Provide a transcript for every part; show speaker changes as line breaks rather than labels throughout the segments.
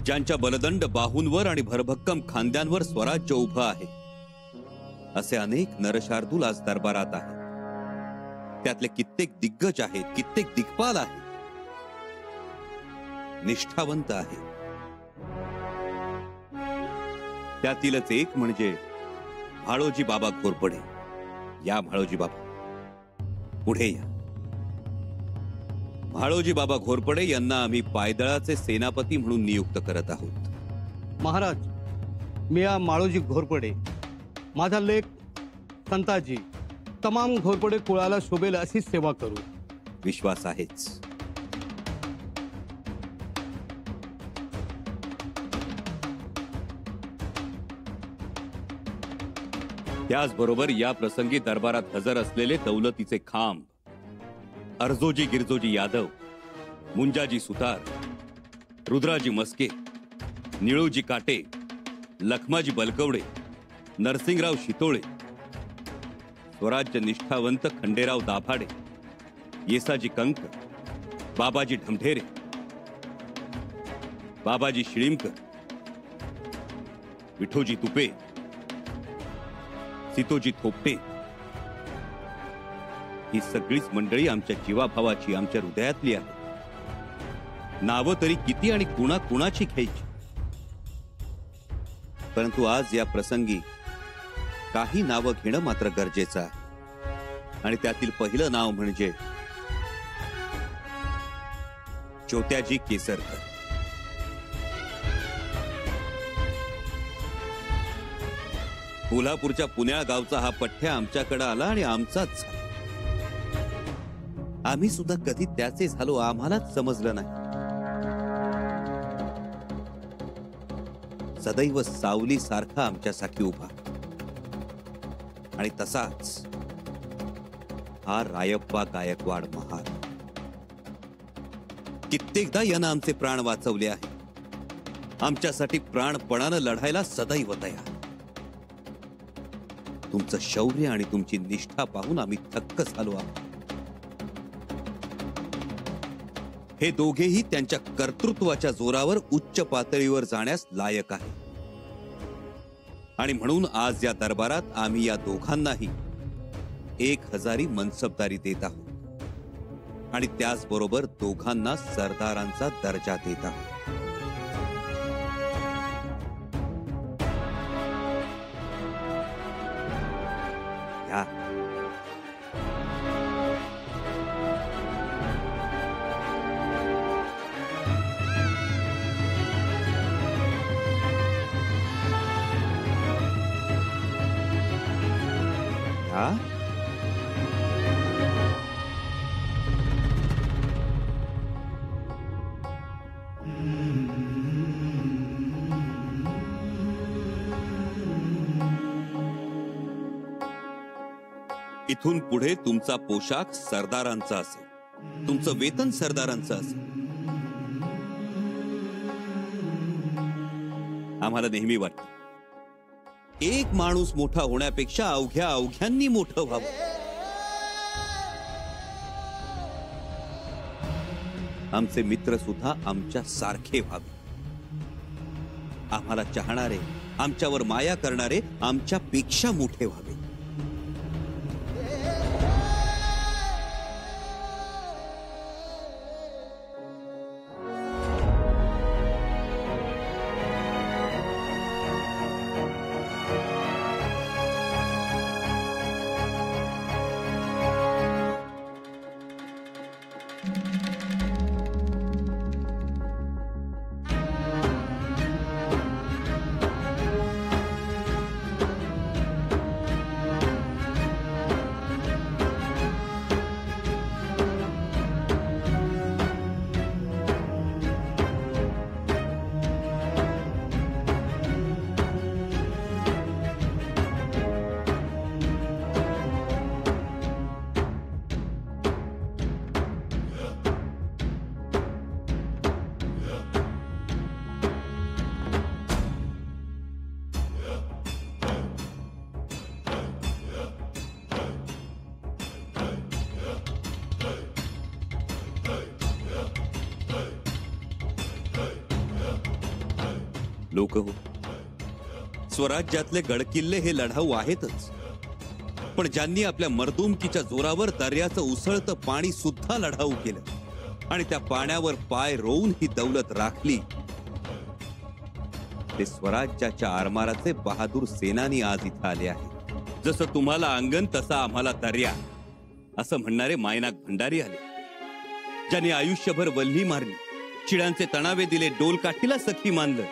ज्यांच्या बलदंड बाहूंवर आणि भरभक्कम खांद्यांवर स्वराज्य उभं आहे, असे अनेक नरशार्दूल आज दरबारात आहेत. त्यातले कित्येक दिग्गज आहेत, कित्येक दिग्पाल आहेत, निष्ठावंत आहेत. त्यातीलच एक म्हणजे म्हाळोजी बाबा घोरपडे. या म्हाळोजी बाबा, पुढे या. म्हाळोजी बाबा घोरपडे यांना आम्ही पायदळाचे सेनापती म्हणून नियुक्त करत आहोत.
महाराज, मी या म्हाळोजी घोरपडे, माझा लेख संताजी तमाम घोरपडे कुळाला शोभेल अशी सेवा करू.
विश्वास आहेच. त्याचबरोबर या प्रसंगी दरबारात हजर असलेले दौलतीचे खांब अर्जोजी गिरजोजी यादव, मुंजाजी सुतार, रुद्राजी मस्के, निळूजी काटे, लखमाजी बलकवडे, नरसिंगराव शितोळे, स्वराज्य निष्ठावंत खंडेराव दाभाडे, येसाजी कंक, बाबाजी ढमढेरे, बाबाजी शिळीमकर, विठोजी तुपे, सितोजी थोपटे, ही सगळीच मंडळी आमच्या जीवाभावाची, आमच्या हृदयातली आहे. नावं तरी किती आणि कुणाची घ्यायची. परंतु आज या प्रसंगी काही नावं घेणं मात्र गरजेचं आहे. आणि त्यातील पहिलं नाव म्हणजे ज्योत्याजी केसरकर. कोल्हापूरच्या पुण्या गावचा हा पठ्ठ्या आमच्याकडे आला आणि आमचाच झाला. आम्ही सुद्धा कधी त्याचे झालो, आम्हालाच समजलं नाही. सदैव सावली सारखा आमच्यासाठी उभा. आणि तसाच हा रायप्पा गायकवाड महार. कित्येकदा यानं आमचे प्राण वाचवले आहे. आमच्यासाठी प्राणपणानं लढायला सदैव तयार. तुमचं शौर्य आणि तुमची निष्ठा पाहून आम्ही थक्क झालो आहोत. हे दोघेही त्यांच्या कर्तृत्वाच्या जोरावर उच्च पातळीवर जाण्यास लायक आहे. आणि म्हणून आज या दरबारात आम्ही या दोघांनाही 1000 मनसबदारी देत आहोत. आणि त्याचबरोबर दोघांना सरदारांचा दर्जा देत आहोत. इथून पुढे तुमचा पोशाख सरदारांचा असेल, तुमचं वेतन सरदारांचं असेल. आम्हाला नेहमी वाटतं एक माणूस मोठा होण्यापेक्षा अवघ्यांनी मोठं व्हावं. आमचे मित्र सुद्धा आमच्या सारखे व्हावे. आम्हाला चाहणारे, आमच्यावर माया करणारे आमच्यापेक्षा मोठे व्हावे. लोक हो, स्वराज्यातले गडकिल्ले हे लढाऊ आहेतच, पण ज्यांनी आपल्या मर्दुमकीच्या जोरावर दर्याचं उसळतं पाणी सुद्धा लढाऊ केलं आणि त्या पाण्यावर पाय रोवून ही दौलत राखली, ते स्वराज्याच्या आरमाराचे बहादूर सेनानी आज इथं आले आहेत. जसं तुम्हाला अंगण तसा आम्हाला दर्या असं म्हणणारे मायनाक भंडारी आले, ज्यांनी आयुष्यभर वल्ली मारली, चिडांचे तणावे दिले, डोलकाठीला सखी मानलं,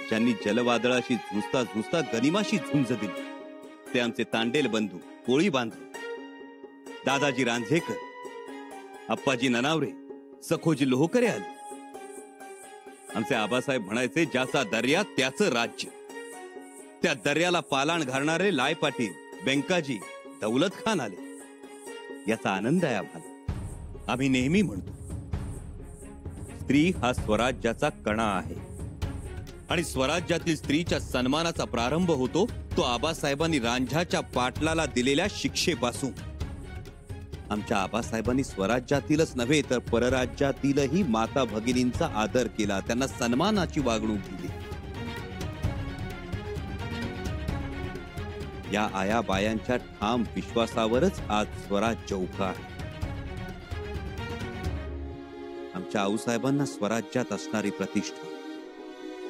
ज्यांनी जलवादळाशी झुंजता झुंजता गनिमाशी झुंज दिली, ते आमचे तांडेल बंधू कोळी बांधव, दादाजी रांझेकर, अप्पाजी ननावरे, सखोजी लोहकरे आले. आमचे आबासाहेब म्हणायचे, ज्याचा दर्या त्याचं राज्य. त्या दर्याला पालाण घालणारे लाय पाटील, बेंकाजी, दौलत खान आले. याचा आनंद आहे आम्हाला. आम्ही नेहमी म्हणतो, स्त्री हा स्वराज्याचा कणा आहे आणि स्वराज्यातील स्त्रीच्या सन्मानाचा प्रारंभ होतो तो आबासाहेबांनी रांझ्याच्या पाटलाला दिलेल्या शिक्षेपासून. आमच्या आबासाहेबांनी स्वराज्यातीलच नव्हे तर परराज्यातीलही माता भगिनींचा आदर केला, त्यांना सन्मानाची वागणूक दिली. या आया बायांच्या ठाम विश्वासावरच आज स्वराज्य उभं आहे. आमच्या आऊसाहेबांना स्वराज्यात असणारी प्रतिष्ठा,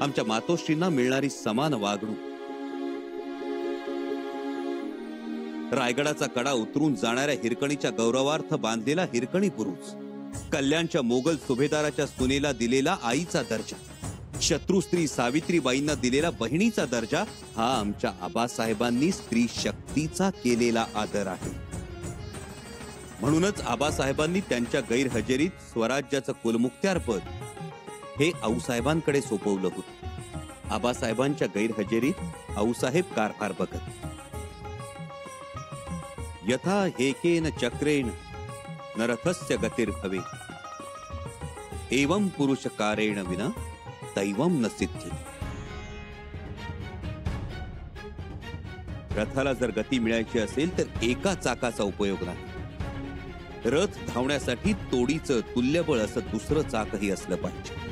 आमच्या मातोश्रींना मिळणारी समान वागणूक, रायगडाचा कडा उतरून जाणाऱ्या हिरकणीच्या गौरवार्थ बांधलेला हिरकणी बुरुज, कल्याणच्या मोगल सुभेदाराच्या सुनेला दिलेला आईचा दर्जा, शत्रू स्त्री सावित्रीबाईंना दिलेला बहिणीचा दर्जा, हा आमच्या आबासाहेबांनी स्त्री शक्तीचा केलेला आदर आहे. म्हणूनच आबासाहेबांनी त्यांच्या गैरहजेरीत स्वराज्याचं कुलमुख्त्यारपद हे आऊसाहेबांकडे सोपवलं होतं. आबासाहेबांच्या गैरहजेरीत आऊसाहेब कारभार बघत. यथा हेकेन चक्रेण नरथस्य गतिर्भवे, एवं पुरुष कारेण विना दैवम न सिद्धी. रथाला जर गती मिळायची असेल तर एका चाकाचा उपयोग नाही. रथ धावण्यासाठी तोडीचं तुल्यबळ असं दुसरं चाकही असलं पाहिजे.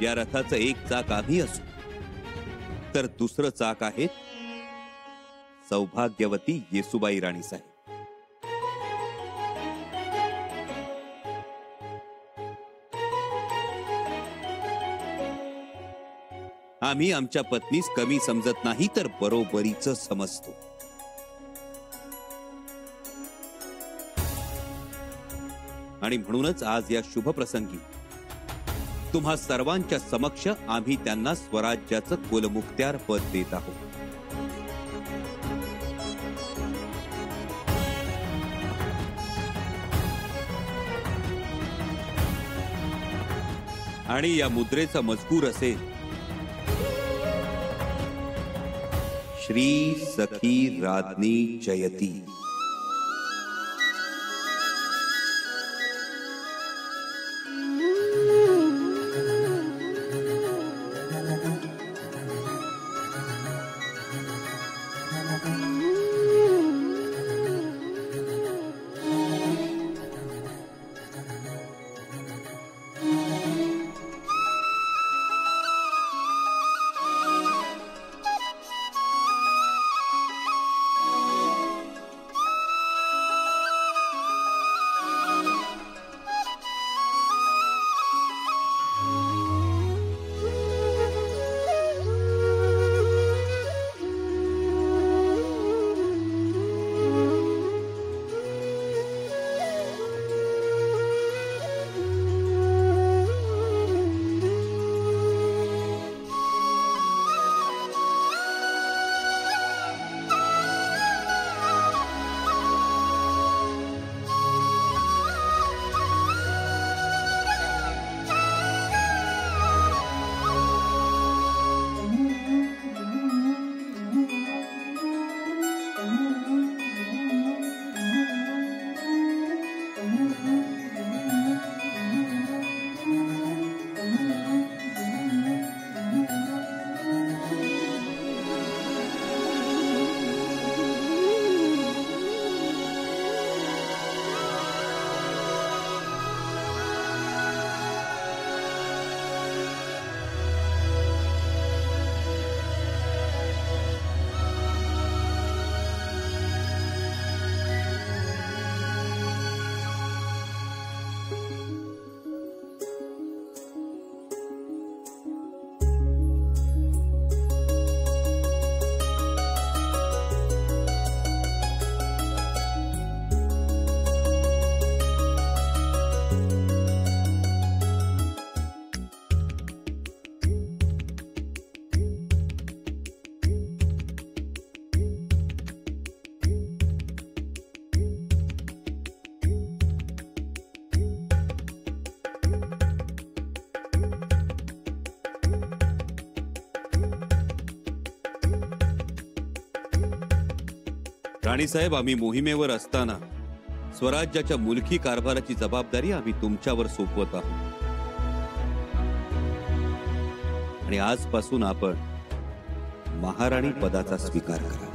या रथाचं एक चाक आम्ही असू तर दुसरं चाक आहे सौभाग्यवती येसुबाई राणी साहेब. आम्ही आमच्या पत्नीस कमी समजत नाही तर बरोबरीच समजतो. आणि म्हणूनच आज या शुभ प्रसंगी तुम्हा सर्वांच्या समक्ष आम्ही त्यांना स्वराज्याचं कुलमुख्त्यार पद देत आहोत. आणि या मुद्रेचा मजकूर असेल, श्री सखी राज्ञी जयती. राणीसाहेब, आम्ही मोहिमेवर असताना स्वराज्याच्या मुलकी कारभाराची जबाबदारी आम्ही तुमच्यावर सोपवत आहोत आणि आजपासून आपण महाराणी पदाचा स्वीकार करा.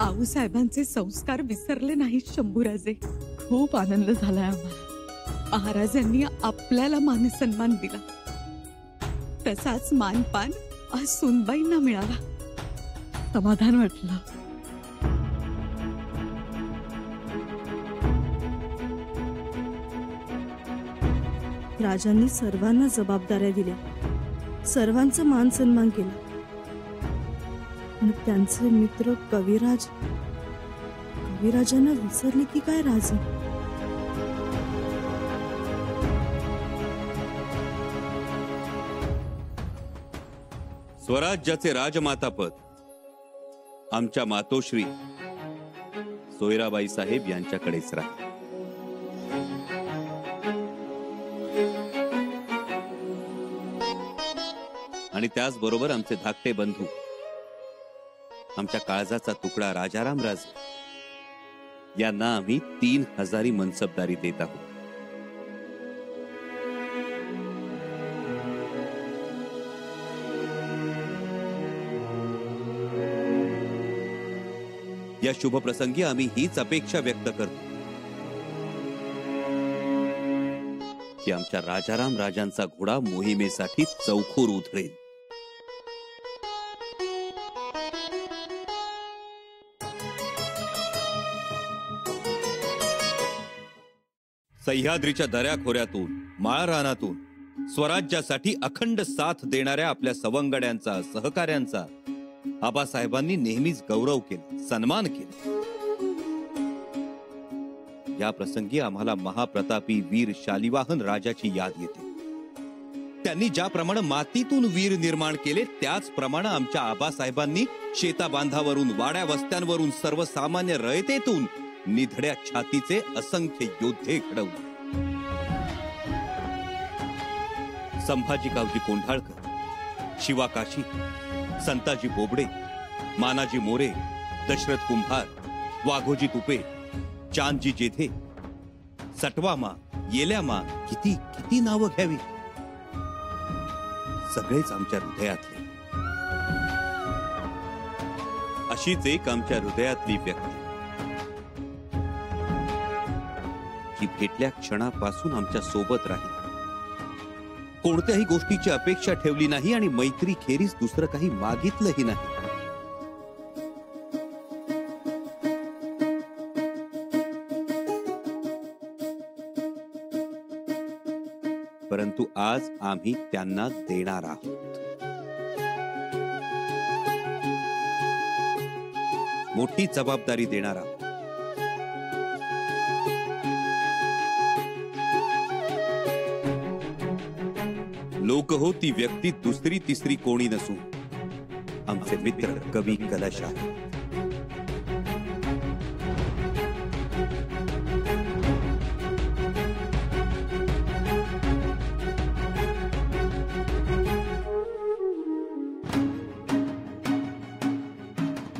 आऊसाहेबांचे संस्कार विसरले नाहीत शंभूराजे. खूप आनंद झालाय आम्हाला. महाराजांनी आपल्याला मान सन्मान दिला, तसाच मानपान आज सुनबाईंना मिळाला. समाधान वाटलं.
राजांनी सर्वांना जबाबदाऱ्या दिल्या, सर्वांचा मान सन्मान केला. पण त्यांचे मित्र कविराजांना विसरले की काय राजे?
स्वराज्याचे राजमातापद आमच्या मातोश्री सोयराबाई साहेब यांच्याकडेच राहील. आणि त्याचबरोबर आमचे धाकटे बंधू, आमच्या काळजाचा तुकडा राजाराम राजे यांना आम्ही 3000 मनसबदारी देत आहोत. या शुभ प्रसंगी आम्ही हीच अपेक्षा व्यक्त करतो की आमच्या राजाराम राजांचा घोडा मोहिमेसाठी चौखूर उधळेल. सह्याद्रीच्या दऱ्याखोऱ्यातून माळरानातून स्वराज्यासाठी अखंड साथ देणाऱ्या आपल्या सवंगड्यांचा, सहकाऱ्यांचा आबासाहेबांनी नेहमीच गौरव केला, सन्मान केला. या प्रसंगी आम्हाला महाप्रतापी वीर शालिवाहन राजाची याद येते. त्यांनी ज्याप्रमाणे मातीतून वीर निर्माण केले, त्याचप्रमाणे आमच्या आबासाहेबांनी शेताबांधावरून, वाड्या वस्त्यांवरून, सर्वसामान्य रयतेतून निधड्या छातीचे असंख्य योद्धे घडवले. संभाजी गावजी कोंढाळकर, शिवा काशी, संताजी बोबडे, मानाजी मोरे, दशरथ कुंभार, वाघोजी तुपे, चांदजी जेधे, सटवामा, येल्यामा, किती किती नावं घ्यावी. सगळेच आमच्या हृदयातले. अशीच एक आमच्या हृदयातली व्यक्ती जी भेटल्या क्षणापासून आमच्या सोबत राहील, कोणत्याही गोष्टीची अपेक्षा ठेवली नाही आणि मैत्री खेरीज दुसरं काही मागितलंही नाही. परंतु आज आम्ही त्यांना देणार आहोत. मोठी जबाबदारी देणार आहोत. लोक हो ती व्यक्ती दुसरी तिसरी कोणी नसून आमचे मित्र कवी कलश आहे.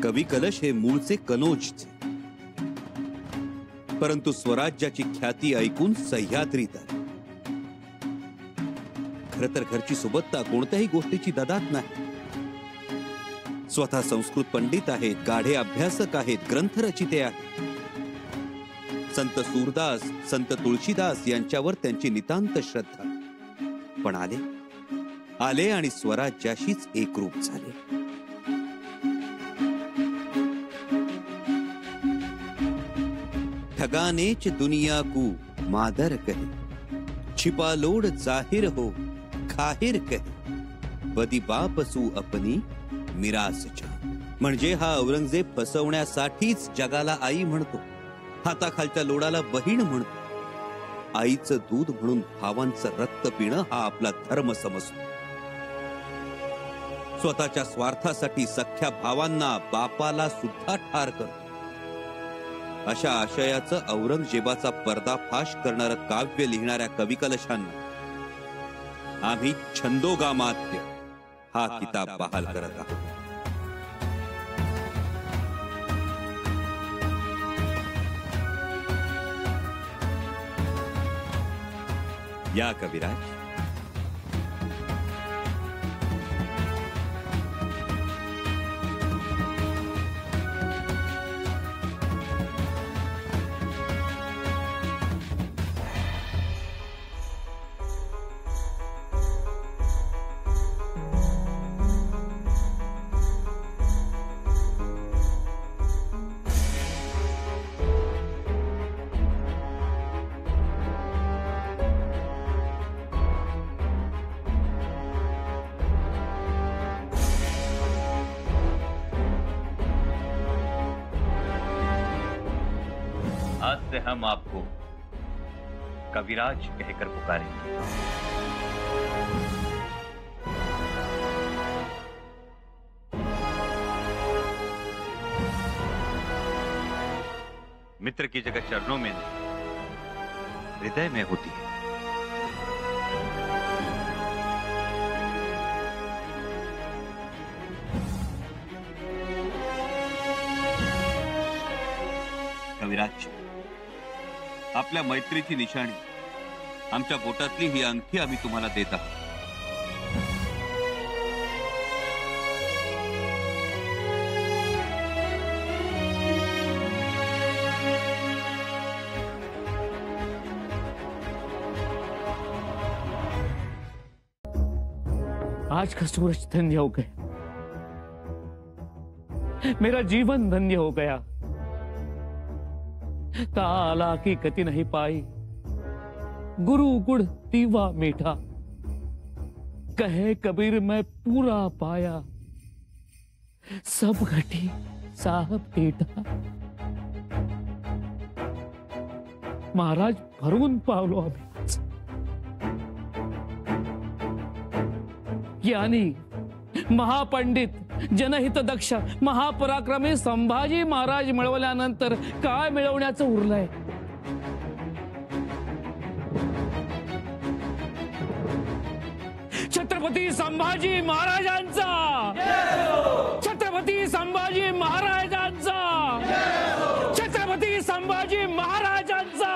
कवी कलश हे मूळचे कनोजचे, परंतु स्वराज्याची ख्याती ऐकून सह्याद्रीत आले. खर तर घरची सोबतता कोणत्याही गोष्टीची ददात नाही. स्वतः संस्कृत पंडित आहेत, गाढे अभ्यासक आहेत, ग्रंथरचिते आहेत. संत सूरदास, संत तुळशीदास यांच्यावर त्यांची नितांत श्रद्धा. पण आले आणि स्वराज्याशीच एकरूप झाले. ठगानेच दुनिया को मादर कहे, छिपा लोड जाहिर हो खाहिर कहे, बदी बापसू अपनी मिरास जा. म्हणजे हा औरंगजेब फसवण्यासाठीच जगाला आई म्हणतो, हाताखालच्या लोडाला बहीण म्हणतो, आईचं दूध म्हणून भावांचं रक्त पिणं हा आपला धर्म समजतो. स्वतःच्या स्वार्थासाठी सख्या भावांना बापाला सुद्धा ठार करतो. अशा आशयाचं औरंगजेबाचा पर्दाफाश करणारं काव्य लिहिणाऱ्या कविकलशांना आम्ही छंदोगामात्य हा किताब बहाल करत आहोत. या कविराज.
आज से हम आपको कविराज कहकर पुकारेंगे. मित्र की जगह चरणों में हृदय में होती है. कविराज, आपल्या मैत्रीची निशाणी आमच्या बोटातली ही अंगठी आम्ही तुम्हाला देत आहोत.
आज का सूरज धन्य हो गया, मेरा जीवन धन्य हो गया. ताला की गति नहीं पाई, गुरु गुड़ दीवा मीठा, कहे कबीर मैं पूरा पाया, सब घटी साहब टेटा. महाराज भरून पावलो आम्ही. यानी महापंडित जनहित दक्ष महापराक्रमी संभाजी महाराज मिळवल्यानंतर काय मिळवण्याचं उरलंय. छत्रपती संभाजी महाराजांचा, छत्रपती संभाजी महाराजांचा, छत्रपती संभाजी महाराजांचा.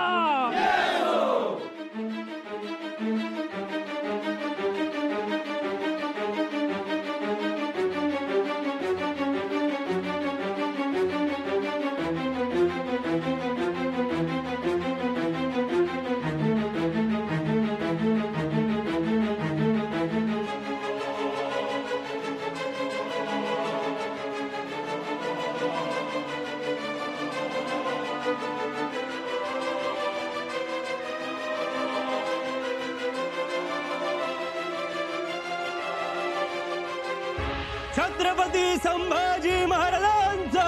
छत्रपती संभाजी महाराजांचा,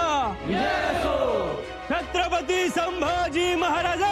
छत्रपती संभाजी महाराज.